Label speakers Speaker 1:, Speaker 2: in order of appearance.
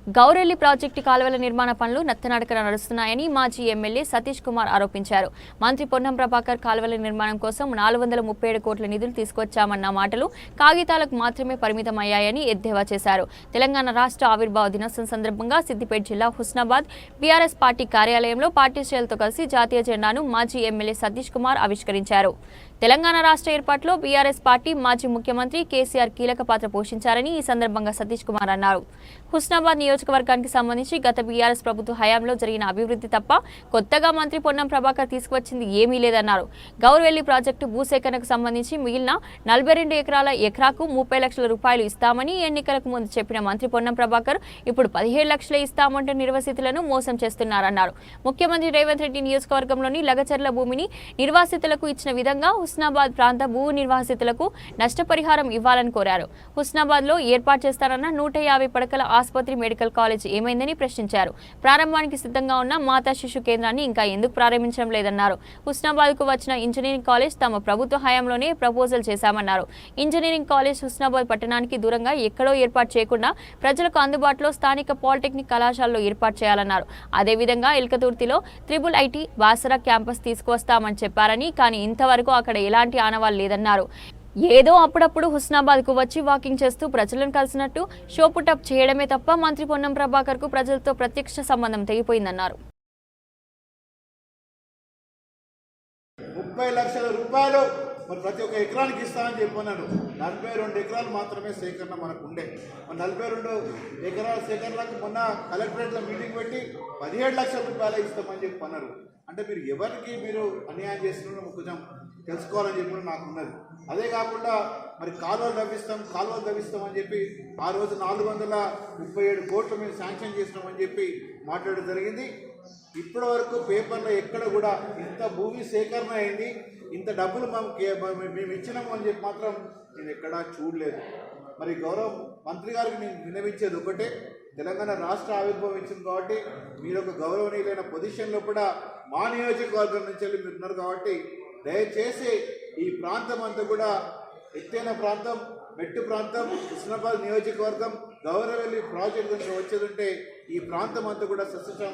Speaker 1: Gowrelli project కాలువల నిర్మాణ పనులు నత్తనడకన నడుస్తున్నాయని మాజీ ఎమ్మెల్యే సతీష్ కుమార్ ఆరోపించారు. మంత్రి పొన్నం ప్రభాకర్ కాలువల నిర్మాణం కోసం 437 కోట్ల నిధులు తీసుకొచ్చామన్న మాటలు కాగితాలకు మాత్రమే పరిమితమయ్యాయని ఎద్దేవా చేశారు. తెలంగాణ రాష్ట్ర ఆవిర్భావ దినోత్సవం సందర్భంగా సిద్దిపేట జిల్లా హుస్నాబాద్ బీఆర్ఎస్ పార్టీ కార్యాలయంలో పార్టీ శ్రేణులతో కలిసి జాతీయ జెండాను మాజీ ఎమ్మెల్యే సతీష్ కుమార్ ఆవిష్కరించారు. తెలంగాణ రాష్ట్ర ఏర్పాటులో బీఆర్ఎస్ పార్టీ మాజీ ముఖ్యమంత్రి కేసీఆర్ కీలక పాత్ర పోషించారని ఈ సందర్భంగా సతీష్ కుమార్ అన్నారు. హుస్నాబాద్ నియోజకవర్గానికి సంబంధించి గత బీఆర్ఎస్ ప్రభుత్వ హయాంలో జరిగిన అభివృద్ధి తప్ప కొత్తగా మంత్రి పొన్నం ప్రభాకర్ తీసుకువచ్చింది ఏమీ లేదన్నారు. గౌరవెల్లి ప్రాజెక్టు భూసేకరణకు సంబంధించి మిగిలిన 42 ఎకరాకు 30 లక్షల రూపాయలు ఇస్తామని ఎన్నికలకు ముందు చెప్పిన మంత్రి పొన్నం ప్రభాకర్ ఇప్పుడు 17 లక్షలే ఇస్తామంటూ నిర్వాసితులను మోసం చేస్తున్నారన్నారు. ముఖ్యమంత్రి రేవంత్ రెడ్డి నియోజకవర్గంలోని లగచర్ల భూమిని నిర్వాసితులకు ఇచ్చిన విధంగా హుస్నాబాద్ ప్రాంత భూ నిర్వాసితులకు నష్టపరిహారం ఇవ్వాలని కోరారు. హుస్నాబాద్ లో ఏర్పాటు చేస్తారన్న 150 పడకల ఆసుపత్రి మెడికల్ కాలేజ్ ఏమైందని ప్రశ్నించారు. ప్రారంభానికి సిద్ధంగా ఉన్న మాతా శిశు కేంద్రాన్ని ఇంకా ఎందుకు ప్రారంభించడం లేదన్నారు. హుస్నాబాద్ కు వచ్చిన ఇంజనీరింగ్ కాలేజ్ తమ ప్రభుత్వ హయాంలోనే ప్రపోజల్ చేశామన్నారు. ఇంజనీరింగ్ కాలేజ్ హుస్నాబాద్ పట్టణానికి దూరంగా ఎక్కడో ఏర్పాటు చేయకుండా ప్రజలకు అందుబాటులో స్థానిక పాలిటెక్నిక్ కళాశాలలో ఏర్పాటు చేయాలన్నారు. అదేవిధంగా ఎల్కతుర్తిలో IIIT బాసరా క్యాంపస్ తీసుకువస్తామని చెప్పారని, కానీ ఇంతవరకు అక్కడ ఎలాంటి ఆనవాళ్ళు లేదన్నారు. ఏదో అప్పుడప్పుడు హుస్నాబాద్ కు వచ్చి వాకింగ్ చేస్తూ ప్రజలను కలిసినట్టు షో పుటప్ చేయడమే తప్ప మంత్రి పొన్నం ప్రభాకర్ కు ప్రజలతో ప్రత్యక్ష సంబంధం తెగిపోయిందన్నారు.
Speaker 2: 30 లక్షల రూపాయలు మరి ప్రతి ఒక్క ఎకరానికి ఇస్తామని చెప్పన్నాను. 42 ఎకరాలు మాత్రమే సేకరణ మనకు ఉండే. 42 ఎకరాల సేకరణకు మొన్న కలెక్టరేట్లో మీటింగ్ పెట్టి 17 లక్షల రూపాయలు ఇస్తామని చెప్పన్నారు. అంటే మీరు ఎవరికి మీరు అన్యాయం చేస్తున్నారో కొంచెం తెలుసుకోవాలని చెప్పి నాకు ఉన్నది. అదే కాకుండా మరి కాలువలు తవ్విస్తామని చెప్పి ఆ రోజు 437 కోట్లు మేము శాంక్షన్ చేసినామని చెప్పి మాట్లాడడం జరిగింది. ఇప్పటి వరకు పేపర్లో ఎక్కడ కూడా ఇంత భూమి సేకరణ అయింది, ఇంత డబ్బులు మేము ఇచ్చినాము అని చెప్పి మాత్రం నేను ఎక్కడా చూడలేదు. మరి గౌరవ మంత్రి గారికి నేను విన్నవించేది ఒకటే, తెలంగాణ రాష్ట్ర ఆవిర్భావం ఇచ్చింది కాబట్టి మీరు ఒక గౌరవనీయులైన పొజిషన్లో కూడా మా నియోజకవర్గం నుంచి మీరు ఉన్నారు కాబట్టి దయచేసి ఈ ప్రాంతం అంతా కూడా ఎత్తైన ప్రాంతం, మెట్టు ప్రాంతం, హుస్నాబాద్ నియోజకవర్గం, గౌరవెల్లి ప్రాజెక్టు వచ్చేదంటే ఈ ప్రాంతం అంతా కూడా సస్యశ్యామలం